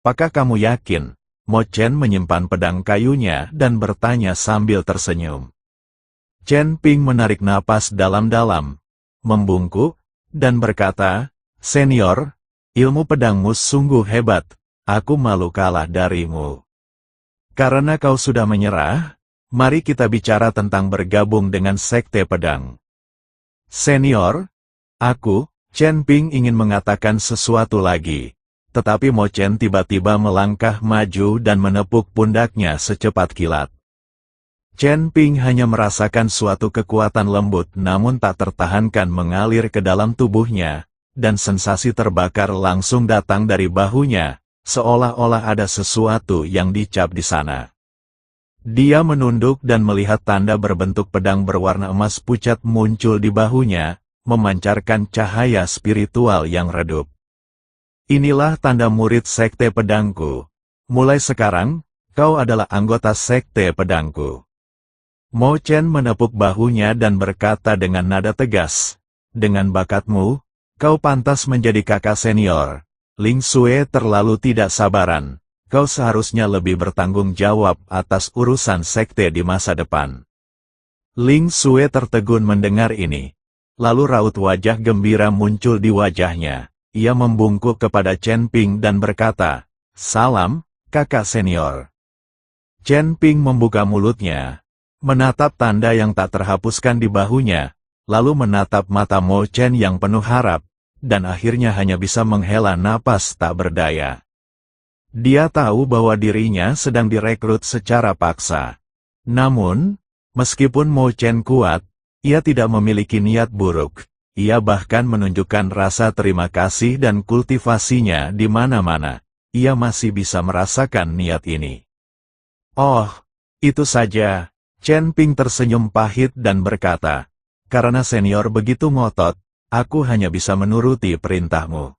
apakah kamu yakin? Mo Chen menyimpan pedang kayunya dan bertanya sambil tersenyum. Chen Ping menarik napas dalam-dalam, membungkuk, dan berkata, "Senior, ilmu pedangmu sungguh hebat, aku malu kalah darimu. Karena kau sudah menyerah, mari kita bicara tentang bergabung dengan Sekte Pedang." "Senior, Chen Ping ingin mengatakan sesuatu lagi, tetapi Mo Chen tiba-tiba melangkah maju dan menepuk pundaknya secepat kilat. Chen Ping hanya merasakan suatu kekuatan lembut namun tak tertahankan mengalir ke dalam tubuhnya, dan sensasi terbakar langsung datang dari bahunya, seolah-olah ada sesuatu yang dicap di sana. Dia menunduk dan melihat tanda berbentuk pedang berwarna emas pucat muncul di bahunya, memancarkan cahaya spiritual yang redup. "Inilah tanda murid Sekte Pedangku. Mulai sekarang, kau adalah anggota Sekte Pedangku." Mo Chen menepuk bahunya dan berkata dengan nada tegas, "Dengan bakatmu, kau pantas menjadi kakak senior. Ling Xue terlalu tidak sabaran. Kau seharusnya lebih bertanggung jawab atas urusan sekte di masa depan." Ling Xue tertegun mendengar ini. Lalu raut wajah gembira muncul di wajahnya. Ia membungkuk kepada Chen Ping dan berkata, "Salam, kakak senior." Chen Ping membuka mulutnya, menatap tanda yang tak terhapuskan di bahunya, lalu menatap mata Mo Chen yang penuh harap, dan akhirnya hanya bisa menghela napas tak berdaya. Dia tahu bahwa dirinya sedang direkrut secara paksa. Namun, meskipun Mo Chen kuat, ia tidak memiliki niat buruk. Ia bahkan menunjukkan rasa terima kasih dan kultivasinya di mana-mana. Ia masih bisa merasakan niat ini. "Oh, itu saja." Chen Ping tersenyum pahit dan berkata, "Karena senior begitu ngotot, aku hanya bisa menuruti perintahmu."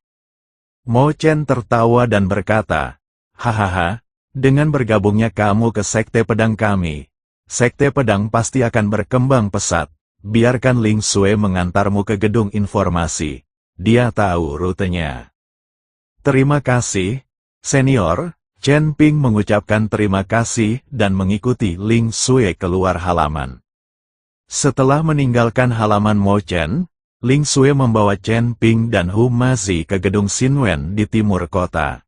Mo Chen tertawa dan berkata, "Hahaha, dengan bergabungnya kamu ke Sekte Pedang kami, Sekte Pedang pasti akan berkembang pesat. Biarkan Ling Xue mengantarmu ke gedung informasi. Dia tahu rutenya." "Terima kasih, senior." Chen Ping mengucapkan terima kasih dan mengikuti Ling Xue keluar halaman. Setelah meninggalkan halaman Mo Chen, Ling Xue membawa Chen Ping dan Hu Mazi ke gedung Xinwen di timur kota.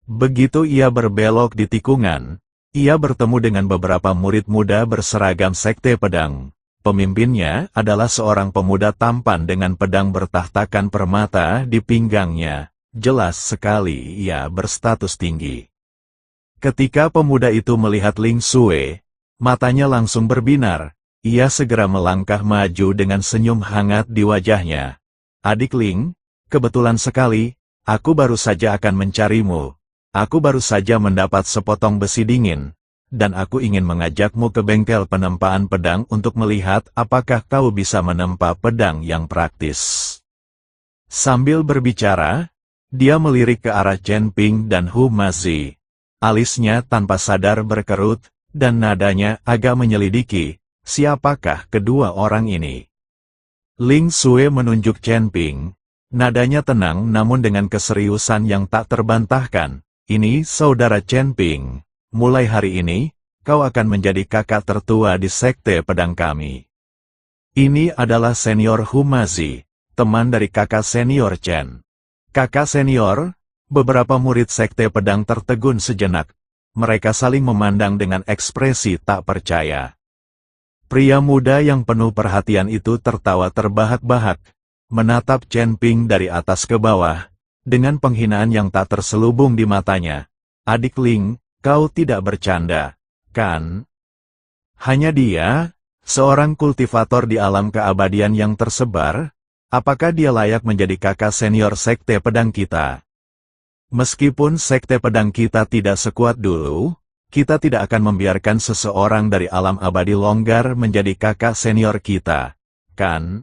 Begitu ia berbelok di tikungan, ia bertemu dengan beberapa murid muda berseragam Sekte Pedang. Pemimpinnya adalah seorang pemuda tampan dengan pedang bertahtakan permata di pinggangnya. Jelas sekali ia berstatus tinggi. Ketika pemuda itu melihat Ling Xue, matanya langsung berbinar. Ia segera melangkah maju dengan senyum hangat di wajahnya. "Adik Ling, kebetulan sekali, aku baru saja akan mencarimu. Aku baru saja mendapat sepotong besi dingin, dan aku ingin mengajakmu ke bengkel penempaan pedang untuk melihat apakah kau bisa menempa pedang yang praktis." Sambil berbicara, dia melirik ke arah Chen Ping dan Hu Mazi. Alisnya tanpa sadar berkerut, dan nadanya agak menyelidiki, siapakah kedua orang ini? Ling Xue menunjuk Chen Ping. Nadanya tenang namun dengan keseriusan yang tak terbantahkan. "Ini saudara Chen Ping. Mulai hari ini, kau akan menjadi kakak tertua di Sekte Pedang kami. Ini adalah senior Hu Mazi, teman dari kakak senior Chen." "Kakak senior." Beberapa murid Sekte Pedang tertegun sejenak. Mereka saling memandang dengan ekspresi tak percaya. Pria muda yang penuh perhatian itu tertawa terbahak-bahak, menatap Chen Ping dari atas ke bawah, dengan penghinaan yang tak terselubung di matanya. "Adik Ling, kau tidak bercanda, kan? Hanya dia, seorang kultivator di alam keabadian yang tersebar. Apakah dia layak menjadi kakak senior Sekte Pedang kita? Meskipun Sekte Pedang kita tidak sekuat dulu, kita tidak akan membiarkan seseorang dari alam abadi longgar menjadi kakak senior kita, kan?"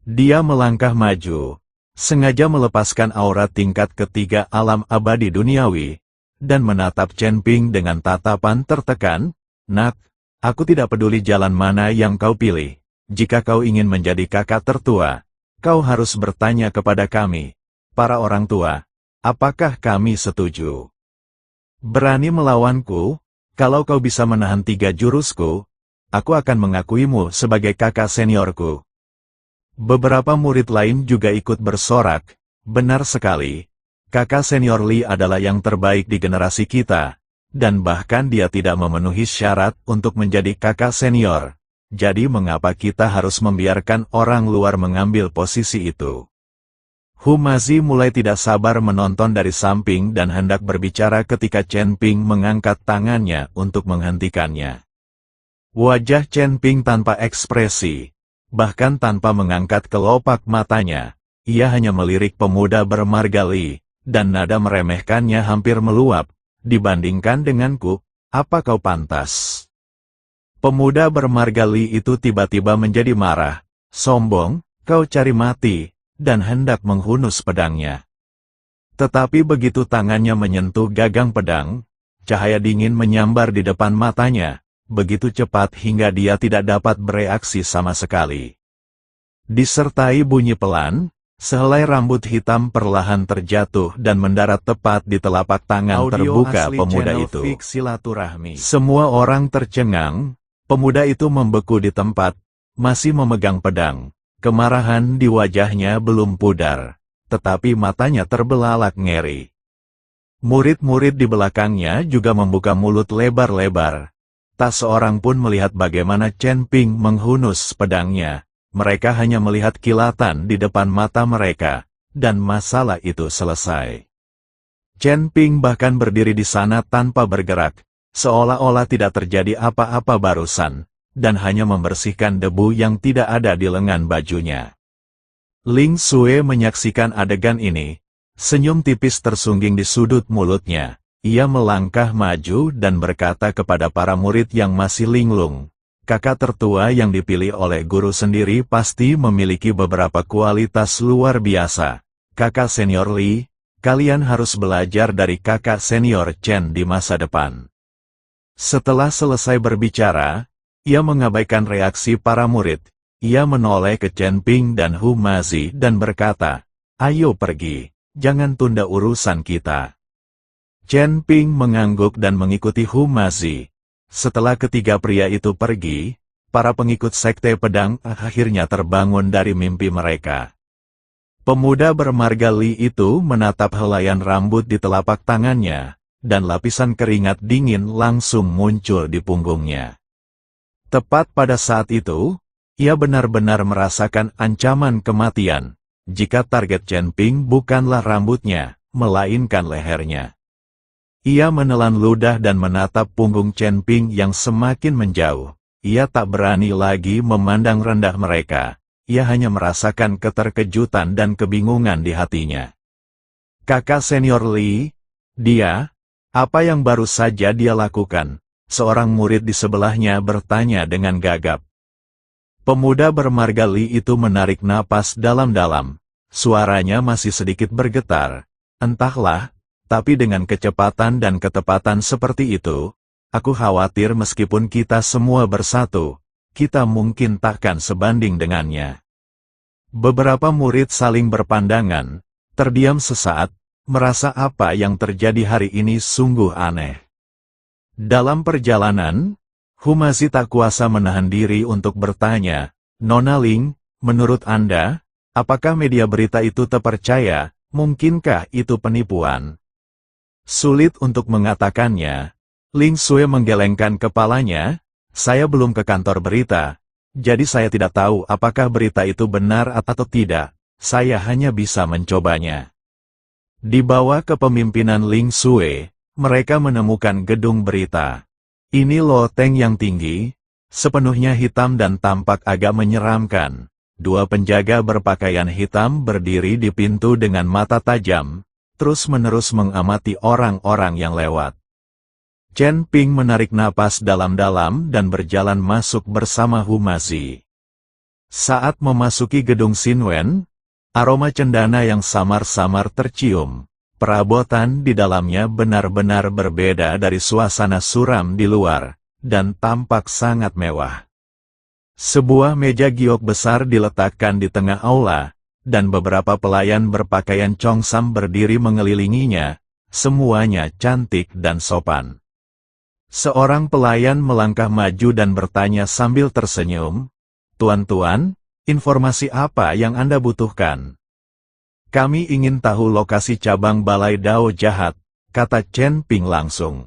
Dia melangkah maju, sengaja melepaskan aura tingkat ketiga alam abadi duniawi, dan menatap Chen Ping dengan tatapan tertekan. "Nak, aku tidak peduli jalan mana yang kau pilih. Jika kau ingin menjadi kakak tertua, kau harus bertanya kepada kami, para orang tua. apakah kami setuju? Berani melawanku? Kalau kau bisa menahan 3 jurusku, aku akan mengakuimu sebagai kakak seniorku. Beberapa murid lain juga ikut bersorak, benar sekali. Kakak senior Lee adalah yang terbaik di generasi kita, dan bahkan dia tidak memenuhi syarat untuk menjadi kakak senior. Jadi mengapa kita harus membiarkan orang luar mengambil posisi itu? Humazi mulai tidak sabar menonton dari samping dan hendak berbicara ketika Chen Ping mengangkat tangannya untuk menghentikannya. Wajah Chen Ping tanpa ekspresi, bahkan tanpa mengangkat kelopak matanya, ia hanya melirik pemuda bermarga Li, dan nada meremehkannya hampir meluap. Dibandingkan denganku, apa kau pantas? Pemuda bermarga Li itu tiba-tiba menjadi marah, sombong, kau cari mati, dan hendak menghunus pedangnya. Tetapi begitu tangannya menyentuh gagang pedang, cahaya dingin menyambar di depan matanya, begitu cepat hingga dia tidak dapat bereaksi sama sekali. Disertai bunyi pelan, sehelai rambut hitam perlahan terjatuh dan mendarat tepat di telapak tangan terbuka pemuda itu. Semua orang tercengang, pemuda itu membeku di tempat, masih memegang pedang. Kemarahan di wajahnya belum pudar, tetapi matanya terbelalak ngeri. Murid-murid di belakangnya juga membuka mulut lebar-lebar. Tak seorang pun melihat bagaimana Chen Ping menghunus pedangnya. Mereka hanya melihat kilatan di depan mata mereka, dan masalah itu selesai. Chen Ping bahkan berdiri di sana tanpa bergerak, seolah-olah tidak terjadi apa-apa barusan, dan hanya membersihkan debu yang tidak ada di lengan bajunya. Ling Xue menyaksikan adegan ini, senyum tipis tersungging di sudut mulutnya. Ia melangkah maju dan berkata kepada para murid yang masih linglung, kakak tertua yang dipilih oleh guru sendiri pasti memiliki beberapa kualitas luar biasa. Kakak senior Li, kalian harus belajar dari kakak senior Chen di masa depan. Setelah selesai berbicara, ia mengabaikan reaksi para murid. Ia menoleh ke Chen Ping dan Humazi dan berkata, ayo pergi, jangan tunda urusan kita. Chen Ping mengangguk dan mengikuti Humazi. Setelah ketiga pria itu pergi, para pengikut sekte pedang akhirnya terbangun dari mimpi mereka. Pemuda bermarga Li itu menatap helaian rambut di telapak tangannya, dan lapisan keringat dingin langsung muncul di punggungnya. Tepat pada saat itu, ia benar-benar merasakan ancaman kematian, jika target Chen Ping bukanlah rambutnya, melainkan lehernya. Ia menelan ludah dan menatap punggung Chen Ping yang semakin menjauh. Ia tak berani lagi memandang rendah mereka. Ia hanya merasakan keterkejutan dan kebingungan di hatinya. Kakak senior Li, dia, apa yang baru saja dia lakukan? Seorang murid di sebelahnya bertanya dengan gagap. Pemuda bermarga Li itu menarik napas dalam-dalam. Suaranya masih sedikit bergetar. Entahlah, tapi dengan kecepatan dan ketepatan seperti itu, aku khawatir meskipun kita semua bersatu, kita mungkin takkan sebanding dengannya. Beberapa murid saling berpandangan, terdiam sesaat, merasa apa yang terjadi hari ini sungguh aneh. Dalam perjalanan, Humazi tak kuasa menahan diri untuk bertanya, Nona Ling, menurut Anda, apakah media berita itu terpercaya? Mungkinkah itu penipuan? Sulit untuk mengatakannya. Ling Xue menggelengkan kepalanya, saya belum ke kantor berita, jadi saya tidak tahu apakah berita itu benar atau tidak, saya hanya bisa mencobanya. Di bawah kepemimpinan Ling Xue, mereka menemukan gedung berita. Ini loteng yang tinggi, sepenuhnya hitam dan tampak agak menyeramkan. Dua penjaga berpakaian hitam berdiri di pintu dengan mata tajam, terus-menerus mengamati orang-orang yang lewat. Chen Ping menarik napas dalam-dalam dan berjalan masuk bersama Humazi. Saat memasuki gedung Xinwen, aroma cendana yang samar-samar tercium. Perabotan di dalamnya benar-benar berbeda dari suasana suram di luar, dan tampak sangat mewah. Sebuah meja giok besar diletakkan di tengah aula, dan beberapa pelayan berpakaian Chongsam berdiri mengelilinginya, semuanya cantik dan sopan. Seorang pelayan melangkah maju dan bertanya sambil tersenyum, "Tuan-tuan, informasi apa yang Anda butuhkan?" "Kami ingin tahu lokasi cabang Balai Dao Jahat," kata Chen Ping langsung.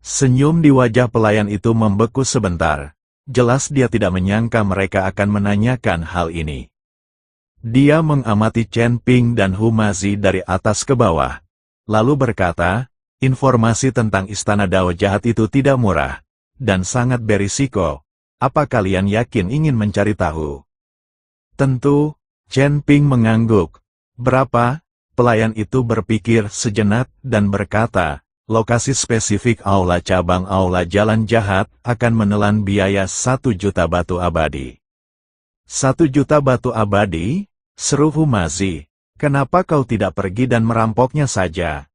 Senyum di wajah pelayan itu membeku sebentar. Jelas dia tidak menyangka mereka akan menanyakan hal ini. Dia mengamati Chen Ping dan Humazi dari atas ke bawah, lalu berkata, "Informasi tentang Istana Dao Jahat itu tidak murah, dan sangat berisiko. Apa kalian yakin ingin mencari tahu?" "Tentu," Chen Ping mengangguk. "Berapa?" Pelayan itu berpikir sejenak dan berkata, "Lokasi spesifik aula cabang aula Jalan Jahat akan menelan biaya 1 juta batu abadi." "1 juta batu abadi?" seru Humazi. "Kenapa kau tidak pergi dan merampoknya saja?"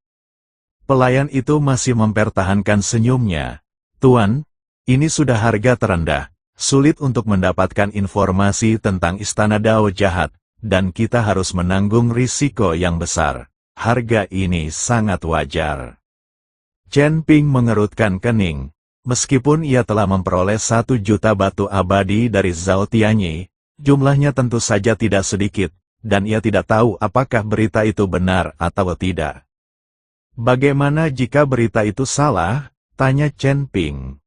Pelayan itu masih mempertahankan senyumnya. "Tuan, ini sudah harga terendah. Sulit untuk mendapatkan informasi tentang Istana Dao Jahat, dan kita harus menanggung risiko yang besar. Harga ini sangat wajar." Chen Ping mengerutkan kening. Meskipun ia telah memperoleh 1 juta batu abadi dari Zhao Tianyi, jumlahnya tentu saja tidak sedikit, dan ia tidak tahu apakah berita itu benar atau tidak. "Bagaimana jika berita itu salah?" tanya Chen Ping.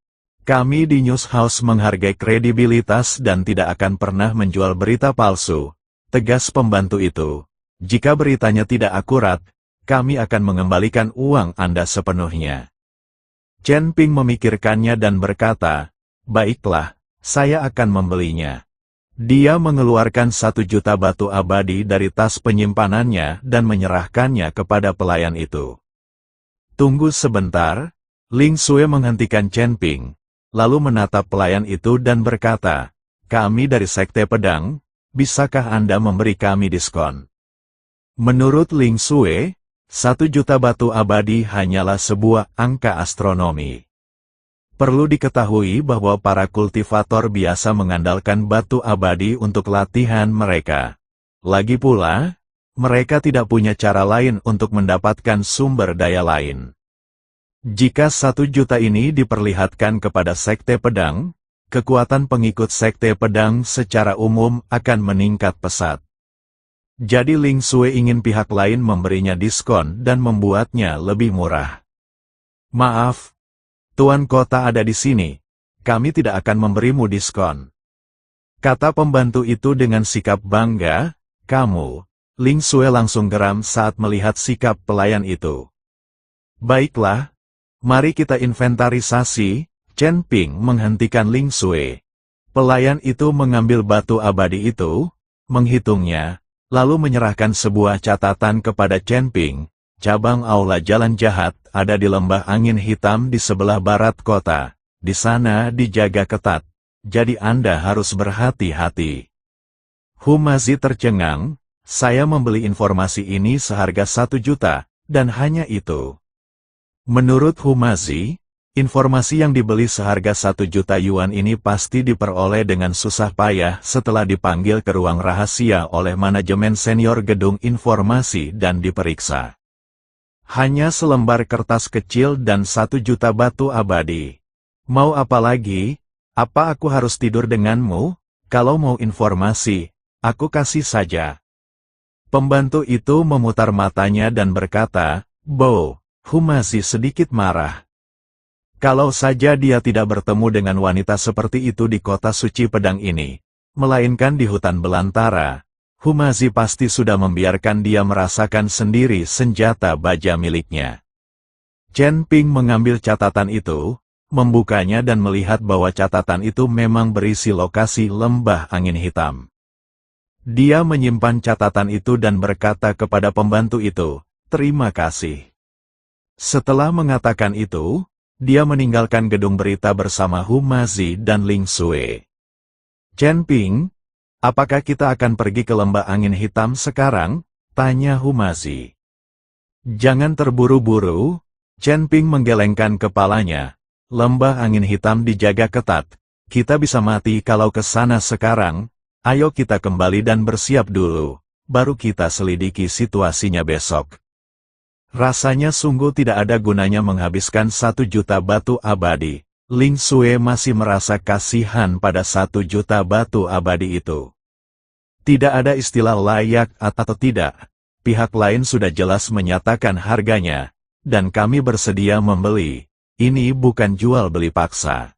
"Kami di News House menghargai kredibilitas dan tidak akan pernah menjual berita palsu," tegas pembantu itu. "Jika beritanya tidak akurat, kami akan mengembalikan uang Anda sepenuhnya." Chen Ping memikirkannya dan berkata, "Baiklah, saya akan membelinya." Dia mengeluarkan 1 juta batu abadi dari tas penyimpanannya dan menyerahkannya kepada pelayan itu. "Tunggu sebentar," Ling Xue menghentikan Chen Ping, lalu menatap pelayan itu dan berkata, "Kami dari Sekte Pedang, bisakah Anda memberi kami diskon?" Menurut Ling Xue, 1 juta batu abadi hanyalah sebuah angka astronomi. Perlu diketahui bahwa para kultivator biasa mengandalkan batu abadi untuk latihan mereka. Lagi pula, mereka tidak punya cara lain untuk mendapatkan sumber daya lain. Jika 1 juta ini diperlihatkan kepada Sekte Pedang, kekuatan pengikut Sekte Pedang secara umum akan meningkat pesat. Jadi Ling Xue ingin pihak lain memberinya diskon dan membuatnya lebih murah. "Maaf, Tuan Kota ada di sini. Kami tidak akan memberimu diskon," kata pembantu itu dengan sikap bangga. "Kamu," Ling Xue langsung geram saat melihat sikap pelayan itu. "Baiklah, mari kita inventarisasi." Chen Ping menghentikan Ling Xue. Pelayan itu mengambil batu abadi itu, menghitungnya, lalu menyerahkan sebuah catatan kepada Chen Ping. "Cabang aula Jalan Jahat ada di Lembah Angin Hitam di sebelah barat kota. Di sana dijaga ketat, jadi Anda harus berhati-hati." Humazi tercengang. "Saya membeli informasi ini seharga 1 juta, dan hanya itu." Menurut Humazi, informasi yang dibeli seharga 1 juta yuan ini pasti diperoleh dengan susah payah setelah dipanggil ke ruang rahasia oleh manajemen senior gedung informasi dan diperiksa. Hanya selembar kertas kecil dan 1 juta batu abadi. "Mau apa lagi? Apa aku harus tidur denganmu? Kalau mau informasi, aku kasih saja." Pembantu itu memutar matanya dan berkata, "Bo." Humazi sedikit marah. Kalau saja dia tidak bertemu dengan wanita seperti itu di kota suci pedang ini, melainkan di hutan belantara, Humazi pasti sudah membiarkan dia merasakan sendiri senjata baja miliknya. Chen Ping mengambil catatan itu, membukanya dan melihat bahwa catatan itu memang berisi lokasi Lembah Angin Hitam. Dia menyimpan catatan itu dan berkata kepada pembantu itu, "Terima kasih." Setelah mengatakan itu, dia meninggalkan gedung berita bersama Humazi dan Ling Xue. "Chen Ping, apakah kita akan pergi ke Lembah Angin Hitam sekarang?" tanya Humazi. "Jangan terburu-buru." Chen Ping menggelengkan kepalanya. "Lembah Angin Hitam dijaga ketat. Kita bisa mati kalau ke sana sekarang. Ayo kita kembali dan bersiap dulu. baru kita selidiki situasinya besok. Rasanya sungguh tidak ada gunanya menghabiskan 1 juta batu abadi. Ling Xue masih merasa kasihan pada 1 juta batu abadi itu. Tidak ada istilah layak atau tidak. Pihak lain sudah jelas menyatakan harganya, dan kami bersedia membeli. Ini bukan jual beli paksa.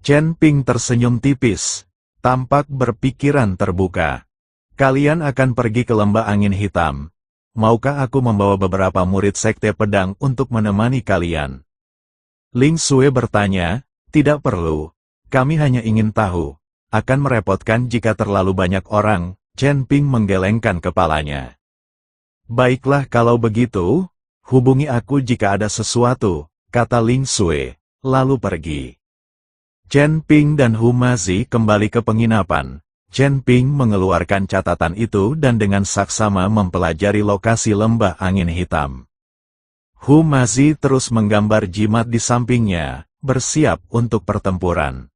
Chen Ping tersenyum tipis, tampak berpikiran terbuka. Kalian akan pergi ke lembah angin hitam. Maukah aku membawa beberapa murid sekte pedang untuk menemani kalian? Ling Xue bertanya, tidak perlu. Kami hanya ingin tahu. Akan merepotkan jika terlalu banyak orang. Chen Ping menggelengkan kepalanya. Baiklah kalau begitu, hubungi aku jika ada sesuatu, kata Ling Xue, lalu pergi. Chen Ping dan Hu Mazi kembali ke penginapan. Chen Ping mengeluarkan catatan itu dan dengan saksama mempelajari lokasi lembah angin hitam. Hu Mazi terus menggambar jimat di sampingnya, bersiap untuk pertempuran.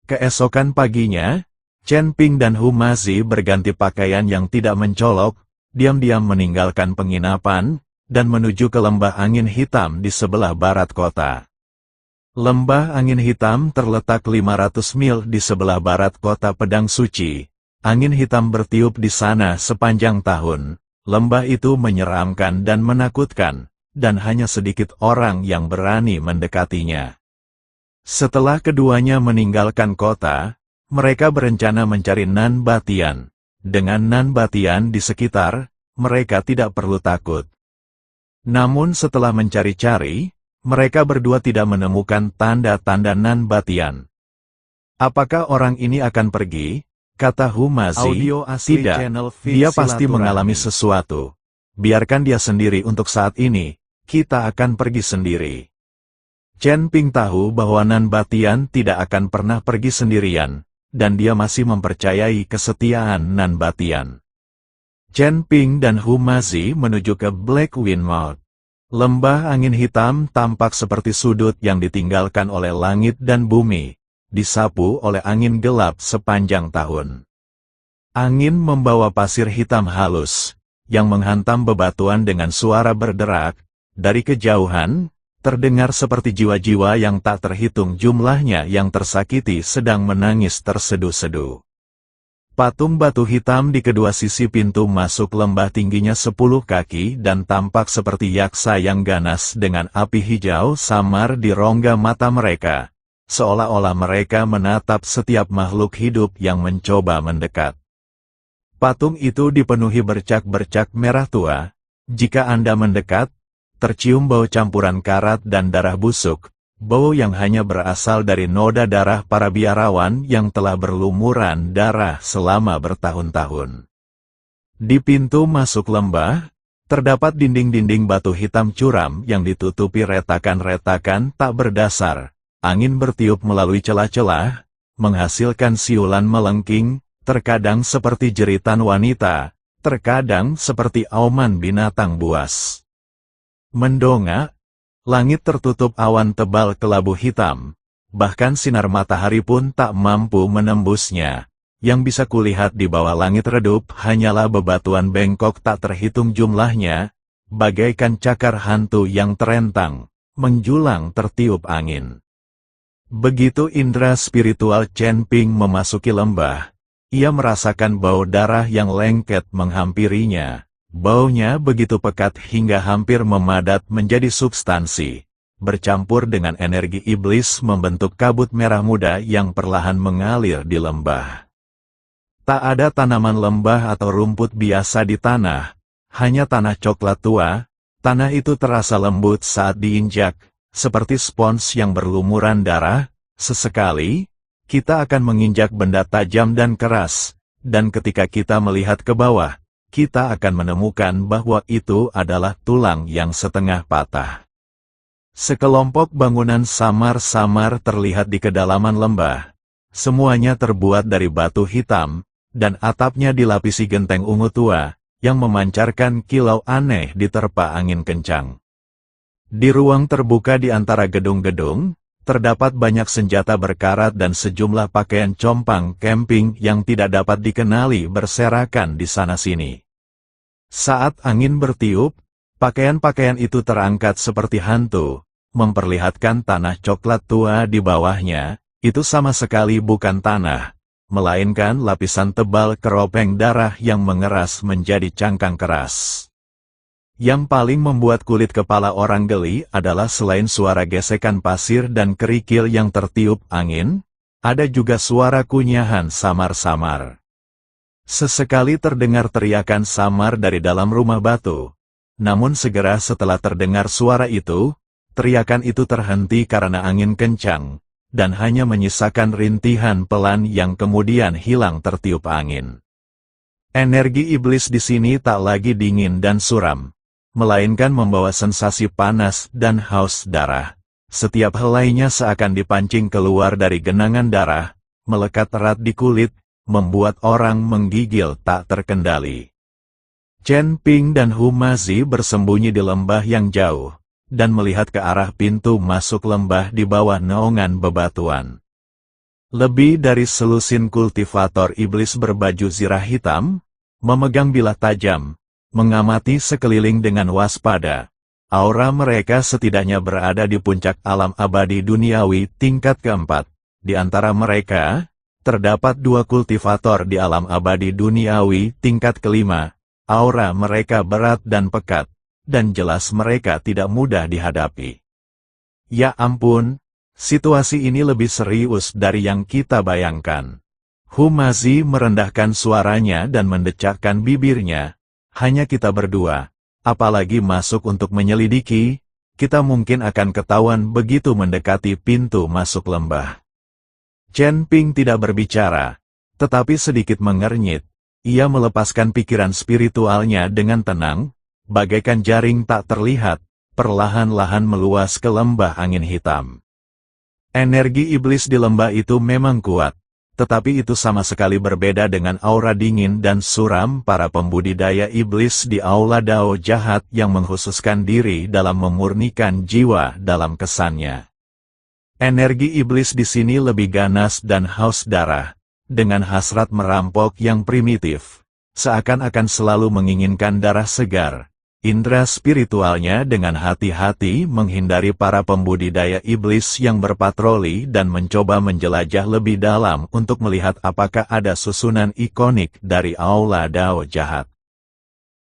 Keesokan paginya, Chen Ping dan Hu Mazi berganti pakaian yang tidak mencolok, diam-diam meninggalkan penginapan, dan menuju ke lembah angin hitam di sebelah barat kota. Lembah angin hitam terletak 500 mil di sebelah barat kota Pedang Suci. Angin hitam bertiup di sana sepanjang tahun. Lembah itu menyeramkan dan menakutkan, dan hanya sedikit orang yang berani mendekatinya. Setelah keduanya meninggalkan kota, mereka berencana mencari Nan Batian. Dengan Nan Batian di sekitar, mereka tidak perlu takut. Namun setelah mencari-cari, mereka berdua tidak menemukan tanda-tanda Nan Batian. Apakah orang ini akan pergi? Kata Hu Mazi, tidak, dia pasti mengalami sesuatu. Biarkan dia sendiri untuk saat ini, kita akan pergi sendiri. Chen Ping tahu bahwa Nan Batian tidak akan pernah pergi sendirian, dan dia masih mempercayai kesetiaan Nan Batian. Chen Ping dan Hu Mazi menuju ke Black Wind Mouth. Lembah angin hitam tampak seperti sudut yang ditinggalkan oleh langit dan bumi, disapu oleh angin gelap sepanjang tahun. Angin membawa pasir hitam halus, yang menghantam bebatuan dengan suara berderak. Dari kejauhan, terdengar seperti jiwa-jiwa yang tak terhitung jumlahnya yang tersakiti sedang menangis terseduh-seduh. Patung batu hitam di kedua sisi pintu masuk lembah tingginya 10 kaki dan tampak seperti yaksa yang ganas dengan api hijau samar di rongga mata mereka, seolah-olah mereka menatap setiap makhluk hidup yang mencoba mendekat. Patung itu dipenuhi bercak-bercak merah tua. Jika Anda mendekat, tercium bau campuran karat dan darah busuk. Bau yang hanya berasal dari noda darah para biarawan yang telah berlumuran darah selama bertahun-tahun. Di pintu masuk lembah, terdapat dinding-dinding batu hitam curam yang ditutupi retakan-retakan tak berdasar. Angin bertiup melalui celah-celah, menghasilkan siulan melengking, terkadang seperti jeritan wanita, terkadang seperti auman binatang buas. Mendongak, langit tertutup awan tebal kelabu hitam, bahkan sinar matahari pun tak mampu menembusnya. Yang bisa kulihat di bawah langit redup hanyalah bebatuan bengkok tak terhitung jumlahnya, bagaikan cakar hantu yang terentang, menjulang tertiup angin. Begitu indera spiritual Chen Ping memasuki lembah, ia merasakan bau darah yang lengket menghampirinya. Baunya begitu pekat hingga hampir memadat menjadi substansi, bercampur dengan energi iblis membentuk kabut merah muda yang perlahan mengalir di lembah. Tak ada tanaman lembah atau rumput biasa di tanah, hanya tanah coklat tua. Tanah itu terasa lembut saat diinjak, seperti spons yang berlumuran darah. Sesekali, kita akan menginjak benda tajam dan keras, dan ketika kita melihat ke bawah, kita akan menemukan bahwa itu adalah tulang yang setengah patah. Sekelompok bangunan samar-samar terlihat di kedalaman lembah. Semuanya terbuat dari batu hitam, dan atapnya dilapisi genteng ungu tua, yang memancarkan kilau aneh diterpa angin kencang. Di ruang terbuka di antara gedung-gedung, terdapat banyak senjata berkarat dan sejumlah pakaian compang camping yang tidak dapat dikenali berserakan di sana-sini. Saat angin bertiup, pakaian-pakaian itu terangkat seperti hantu, memperlihatkan tanah coklat tua di bawahnya. Itu sama sekali bukan tanah, melainkan lapisan tebal keropeng darah yang mengeras menjadi cangkang keras. Yang paling membuat kulit kepala orang geli adalah selain suara gesekan pasir dan kerikil yang tertiup angin, ada juga suara kunyahan samar-samar. Sesekali terdengar teriakan samar dari dalam rumah batu. Namun segera setelah terdengar suara itu, teriakan itu terhenti karena angin kencang, dan hanya menyisakan rintihan pelan yang kemudian hilang tertiup angin. Energi iblis di sini tak lagi dingin dan suram, melainkan membawa sensasi panas dan haus darah. Setiap helainya seakan dipancing keluar dari genangan darah, melekat erat di kulit, membuat orang menggigil tak terkendali. Chen Ping dan Hu Mazi bersembunyi di lembah yang jauh, dan melihat ke arah pintu masuk lembah di bawah naungan bebatuan. Lebih dari selusin kultivator iblis berbaju zirah hitam, memegang bilah tajam, mengamati sekeliling dengan waspada. Aura mereka setidaknya berada di puncak alam abadi duniawi tingkat keempat. Di antara mereka, terdapat 2 kultivator di alam abadi duniawi tingkat kelima. Aura mereka berat dan pekat, dan jelas mereka tidak mudah dihadapi. Ya ampun, situasi ini lebih serius dari yang kita bayangkan. Hu Mazi merendahkan suaranya dan mendecakkan bibirnya. Hanya kita berdua, apalagi masuk untuk menyelidiki, kita mungkin akan ketahuan begitu mendekati pintu masuk lembah. Chen Ping tidak berbicara, tetapi sedikit mengernyit. Ia melepaskan pikiran spiritualnya dengan tenang, bagaikan jaring tak terlihat, perlahan-lahan meluas ke lembah angin hitam. Energi iblis di lembah itu memang kuat, tetapi itu sama sekali berbeda dengan aura dingin dan suram para pembudidaya iblis di aula Dao jahat yang mengkhususkan diri dalam memurnikan jiwa dalam kesannya. Energi iblis di sini lebih ganas dan haus darah, dengan hasrat merampok yang primitif, seakan-akan selalu menginginkan darah segar. Indra spiritualnya dengan hati-hati menghindari para pembudidaya iblis yang berpatroli dan mencoba menjelajah lebih dalam untuk melihat apakah ada susunan ikonik dari aula Dao jahat.